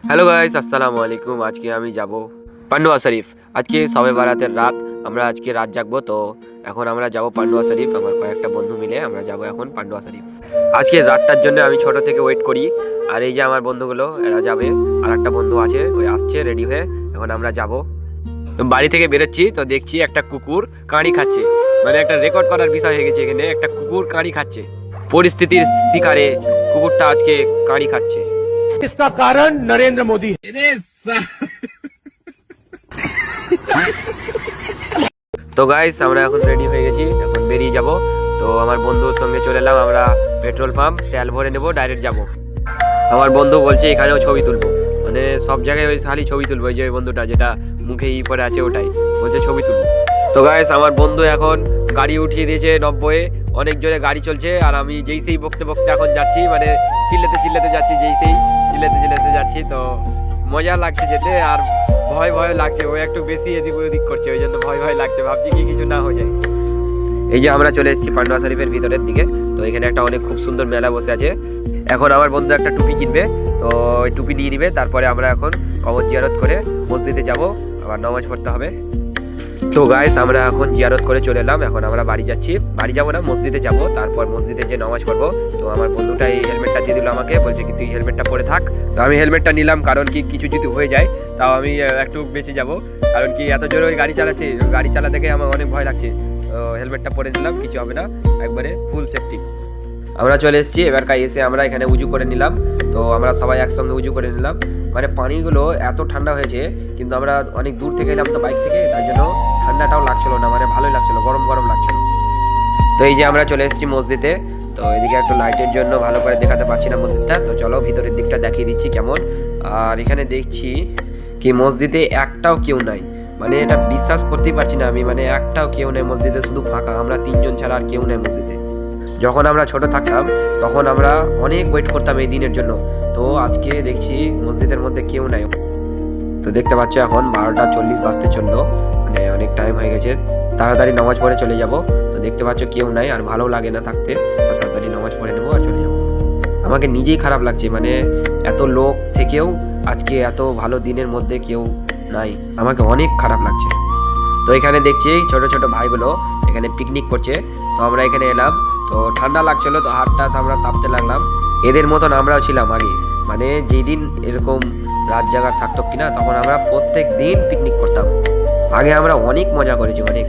Hello guys, আসসালামু আলাইকুম। আজকে আমি যাব পান্ডুয়া শরীফ। আজকে সবে বারাতের রাত, আমরা আজকে রাত জাগবো। তো এখন আমরা যাব পান্ডুয়া শরীফ। আমার কয়েকটা বন্ধু মিলে আমরা যাব এখন পান্ডুয়া শরীফ। আজকে রাতটার জন্য আমি ছোট থেকে ওয়েট করি। আর এই যে আমার বন্ধুগুলো, এরা যাবে। আর একটা বন্ধু আছে, ওই আসছে রেডি হয়ে। এখন আমরা যাব। তো বাড়ি থেকে বেরোচ্ছি, তো দেখছি একটা কুকুর কাঁড়ি খাচ্ছে। মানে একটা রেকর্ড করার বিষয় হয়ে গেছে এখানে, একটা কুকুর কাঁড়ি খাচ্ছে। পরিস্থিতির শিকারে কুকুরটা আজকে কাঁড়ি খাচ্ছে। इसका कारण नरेंद्र मोदी है। তো গাইস, আমরা এখন রেডি হয়ে গেছি, এখন বেরিয়ে যাব। তো আমার বন্ধুর সঙ্গে চলে এলাম, আমরা পেট্রোল পাম্প তেল ভরে নেব, ডাইরেক্ট যাব। আমার বন্ধু বলছে এখানেও ছবি তুলবো, মানে সব জায়গায় ওই খালি ছবি তুলবো। ওই যে বন্ধুটা যেটা মুখে পরে আছে ওটাই বলছে ছবি তুলবো। তো গাইস, আমার বন্ধু এখন গাড়ি উঠিয়ে দিয়েছে 90-এ। অনেক জোরে গাড়ি চলছে, আর আমি যেই সেই বকতে বকতে এখন যাচ্ছি, মানে চিল্লাতে চিল্লাতে যাচ্ছি, যেই সেই চিল্লাতে চিল্লাতে যাচ্ছি। তো মজা লাগছে যেতে, আর ভয় ভয় লাগছে। ও একটু বেশি এদিক ওদিক করছে, ওই জন্য ভয় ভয় লাগছে, ভাবছি কি কিছু না হয়ে যায়। এই যে আমরা চলে এসেছি পান্ডুয়া শরীফের ভিতরের দিকে। তো এখানে একটা অনেক খুব সুন্দর মেলা বসে আছে। এখন আমার বন্ধু একটা টুপি কিনবে, তো ওই টুপি নিয়ে নিবে। তারপরে আমরা এখন কবর জিয়ারত করে মসজিদে যাব, আবার নামাজ পড়তে হবে। তো গাইস, আমরা এখন জিয়ারত করে চলে এলাম। এখন আমরা বাড়ি যাচ্ছি, বাড়ি যাবো না, মসজিদে যাব। তারপর মসজিদে যে নামাজ পড়বো। তো আমার বন্ধুটা এই হেলমেটটা দিয়ে দিল আমাকে, বলছে কি তুই হেলমেটটা পরে থাক। তো আমি হেলমেটটা নিলাম, কারণ কি কিছু যদি হয়ে যায় তাও আমি একটু বেঁচে যাব। কারণ কি এত জোরে ওই গাড়ি চালাচ্ছে, গাড়ি চালা দেখে আমার অনেক ভয় লাগছে। তো হেলমেটটা পরে নিলাম, কিছু হবে না, একবারে ফুল সেফটি। আমরা চলে এসেছি, এবারকার এসে আমরা এখানে উজু করে নিলাম। তো আমরা সবাই একসঙ্গে উজু করে নিলাম। মানে পানিগুলো এত ঠান্ডা হয়েছে, কিন্তু আমরা অনেক দূর থেকে এলাম তো বাইক থেকে, তার জন্য ঠান্ডাটাও লাগছিল না, মানে ভালোই লাগছিল, গরম গরম লাগছিল। তো এই যে আমরা চলে এসেছি মসজিদে। তো এদিকে একটু লাইটের জন্য ভালো করে দেখাতে পারছি না মসজিদটা। তো চলো ভিতরের দিকটা দেখিয়ে দিচ্ছি কেমন। আর এখানে দেখছি কি মসজিদে একটাও কেউ নাই, মানে এটা বিশ্বাস করতেই পারছি না আমি, মানে একটাও কেউ নেই মসজিদে, শুধু ফাঁকা। আমরা তিনজন ছাড়া আর কেউ নেই মসজিদে। যখন আমরা ছোট থাকতাম তখন আমরা অনেক ওয়েট করতাম এই দিনের জন্য। তো আজকে দেখছি মসজিদের মধ্যে কেউ নাই। তো দেখতে পাচ্ছ এখন 12:40 বাজতে চললো, মানে অনেক টাইম হয়ে গেছে। তাড়াতাড়ি নামাজ পড়ে চলে যাব। তো দেখতে পাচ্ছ কেউ নাই, আর ভালো লাগে না থাকতে। তো তাড়াতাড়ি নামাজ পড়ে নেবো আর চলে যাবো। আমাকে নিজেই খারাপ লাগছে, মানে এত লোক থেকেও আজকে এত ভালো দিনের মধ্যে কেউ নাই, আমাকে অনেক খারাপ লাগছে। তো এখানে দেখছি ছোট ছোট ভাইগুলো এখানে পিকনিক করছে। তো আমরা এখানে এলাম, তো ঠান্ডা লাগছিল, তো হাতটা আমরা তাপতে লাগলাম। এদের মতন আমরাও ছিলাম আগে, মানে যেই দিন এরকম রাত জাগার থাকতো কিনা, তখন আমরা প্রত্যেক দিন পিকনিক করতাম। আগে আমরা অনেক মজা করেছি, অনেক।